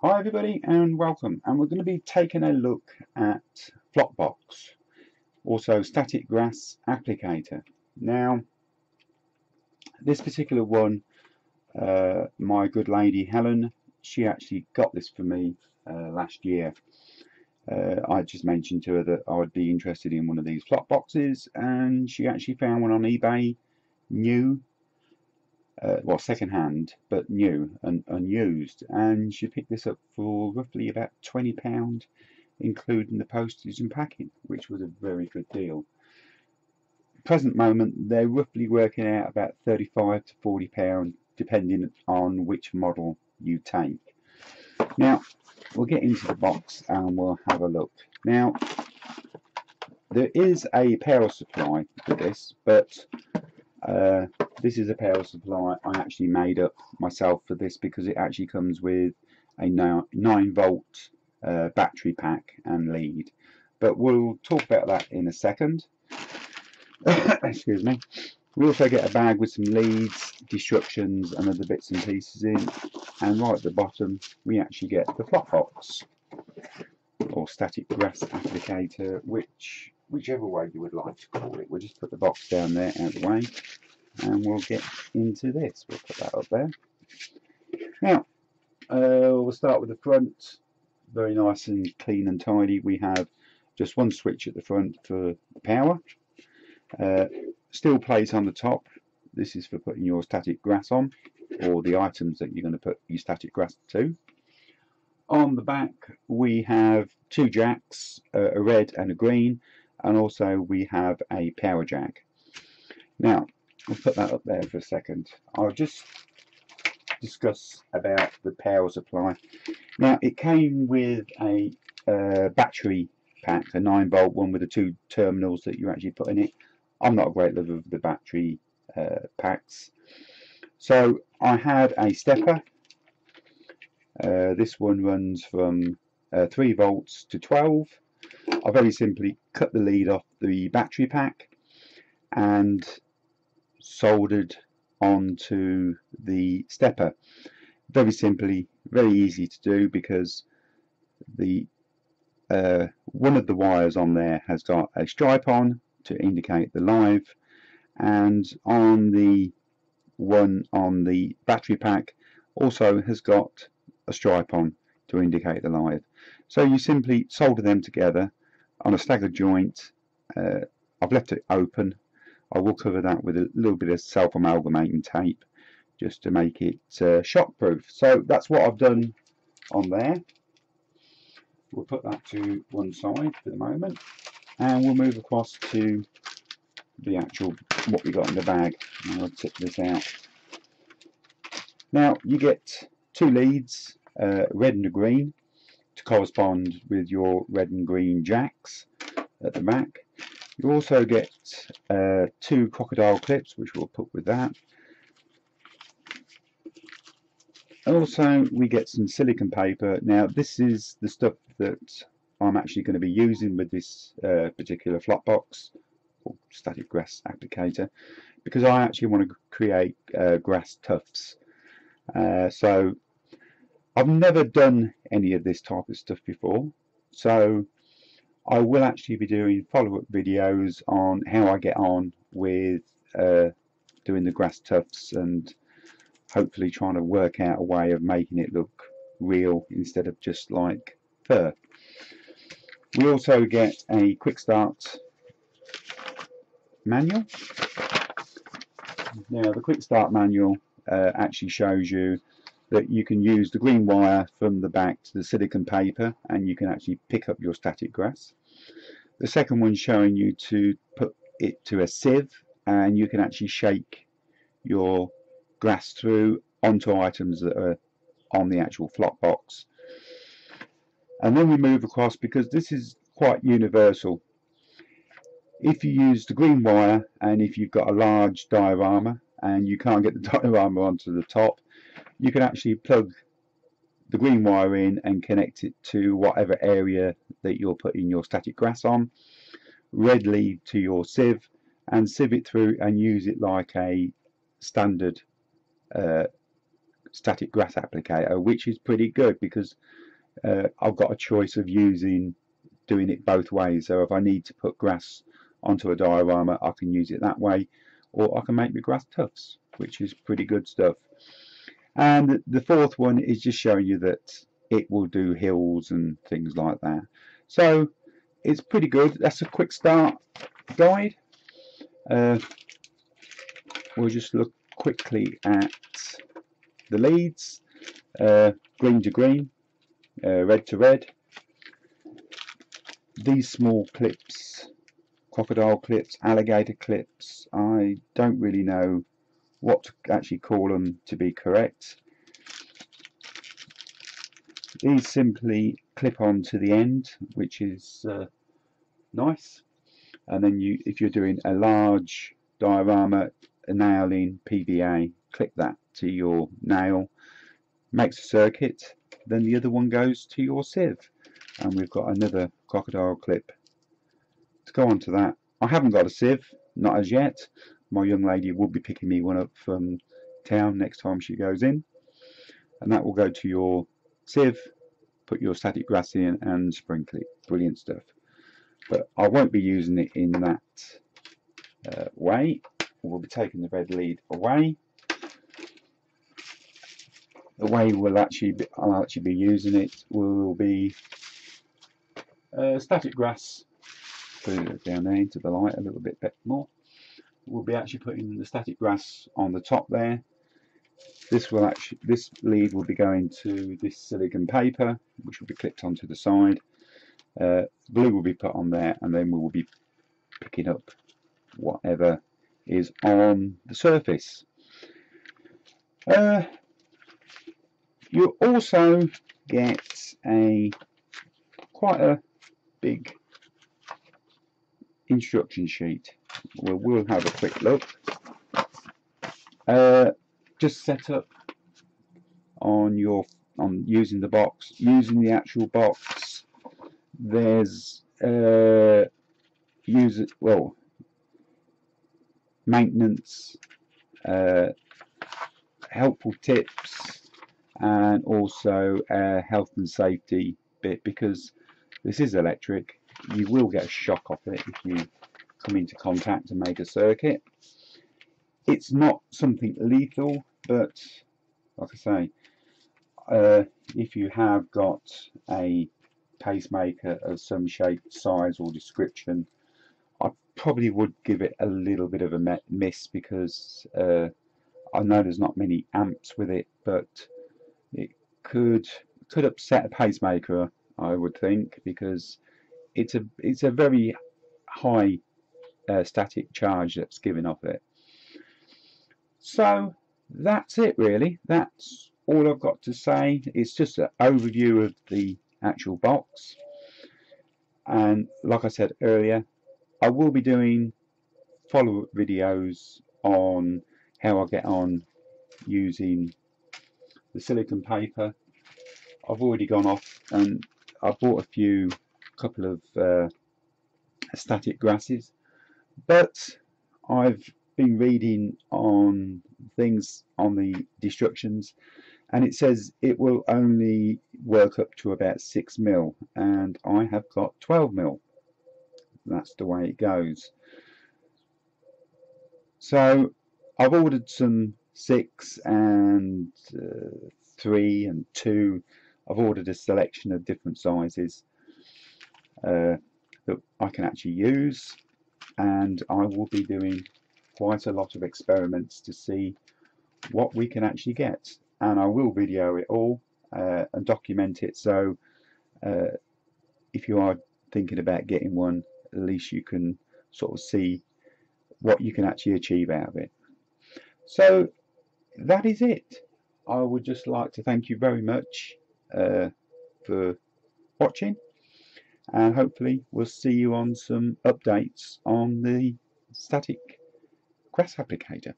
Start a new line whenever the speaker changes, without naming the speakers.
Hi everybody and welcome, and we're going to be taking a look at Flockbox, also static grass applicator. Now this particular one, my good lady Helen, she actually got this for me last year. I just mentioned to her that I would be interested in one of these Flockboxes, and she actually found one on eBay, new. Well, second hand, but new and unused, and she picked this up for roughly about £20, including the postage and packing, which was a very good deal. Present moment, they're roughly working out about £35 to £40, depending on which model you take. Now, we'll get into the box and we'll have a look. Now, there is a power supply for this, but this is a power supply I actually made up myself for this, because it actually comes with a 9-volt battery pack and lead. But we'll talk about that in a second. Excuse me. We also get a bag with some leads, destructions and other bits and pieces in. And right at the bottom we actually get the Flockbox, or static grass applicator, whichever way you would like to call it. We'll just put the box down there out of the way, and we'll get into this. We'll put that up there. Now, we'll start with the front. Very nice and clean and tidy. We have just one switch at the front for the power. Steel plate on the top. This is for putting your static grass on, or the items that you're going to put your static grass to. On the back we have two jacks, a red and a green, and also we have a power jack. Now, I'll put that up there for a second. I'll just discuss about the power supply. Now, it came with a battery pack, a 9-volt one with the two terminals that you actually put in it. I'm not a great lover of the battery packs, so I had a stepper. This one runs from 3 volts to 12. I very simply cut the lead off the battery pack and soldered onto the stepper. Very simply, very easy to do, because the one of the wires on there has got a stripe on to indicate the live, and on the one on the battery pack also has got a stripe on to indicate the live. So you simply solder them together on a staggered joint. I've left it open. I will cover that with a little bit of self-amalgamating tape just to make it shockproof. So that's what I've done on there. We'll put that to one side for the moment, and we'll move across to the actual what we got in the bag. And I'll tip this out. Now, you get two leads, red and a green, to correspond with your red and green jacks at the back. You also get two Crocodile Clips, which we'll put with that. And also we get some silicone paper. Now, this is the stuff that I'm actually going to be using with this particular Flockbox, or static grass applicator, because I actually want to create grass tufts. So I've never done any of this type of stuff before, so I will actually be doing follow-up videos on how I get on with doing the grass tufts, and hopefully trying to work out a way of making it look real instead of just like fur. We also get a quick start manual. Now, the quick start manual actually shows you that you can use the green wire from the back to the silicone paper, and you can actually pick up your static grass. The second one's showing you to put it to a sieve, and you can actually shake your grass through onto items that are on the actual Flockbox. And then we move across, because this is quite universal. If you use the green wire, and if you've got a large diorama and you can't get the diorama onto the top, you can actually plug the green wire in and connect it to whatever area that you're putting your static grass on. Red lead to your sieve, and sieve it through and use it like a standard static grass applicator, which is pretty good because I've got a choice of doing it both ways. So if I need to put grass onto a diorama, I can use it that way, or I can make the grass tufts, which is pretty good stuff. And the fourth one is just showing you that it will do hills and things like that. So it's pretty good. That's a quick start guide. We'll just look quickly at the leads. Green to green, red to red. These small clips, crocodile clips, alligator clips, I don't really know what to actually call them to be correct. These simply clip on to the end, which is nice. And then if you're doing a large diorama, a nail in PVA, clip that to your nail, makes a circuit. Then the other one goes to your sieve, and we've got another crocodile clip to go onto that. I haven't got a sieve, not as yet. My young lady will be picking me one up from town next time she goes in, and that will go to your sieve, put your static grass in and sprinkle it. Brilliant stuff. But I won't be using it in that way. We'll be taking the red lead away. The way I'll actually be using it will be static grass. Put it down there into the light a little bit more. We'll be actually putting the static grass on the top there. This lead will be going to this silicone paper, which will be clipped onto the side. Glue will be put on there, and then we will be picking up whatever is on the surface. You'll also get quite a big instruction sheet. We'll have a quick look. Just set up on using the box, using the actual box. There's maintenance, helpful tips, and also a health and safety bit, because this is electric. You will get a shock off it if you come into contact and make a circuit. It's not something lethal, but like I say, if you have got a pacemaker of some shape, size or description, I probably would give it a little bit of a miss, because I know there's not many amps with it, but it could upset a pacemaker, I would think, because it's a very high static charge that's given off it. So that's it really. That's all I've got to say. It's just an overview of the actual box, and like I said earlier, I will be doing follow-up videos on how I get on using the silicone paper. I've already gone off and I bought a couple of static grasses, but I've been reading on things on the instructions, and it says it will only work up to about 6 mil, and I have got 12 mil. That's the way it goes. So I've ordered some 6 and 3 and 2. I've ordered a selection of different sizes that I can actually use, and I will be doing quite a lot of experiments to see what we can actually get, and I will video it all and document it, so if you are thinking about getting one, at least you can sort of see what you can actually achieve out of it. So that is it. I would just like to thank you very much for watching, and hopefully we'll see you on some updates on the static grass applicator.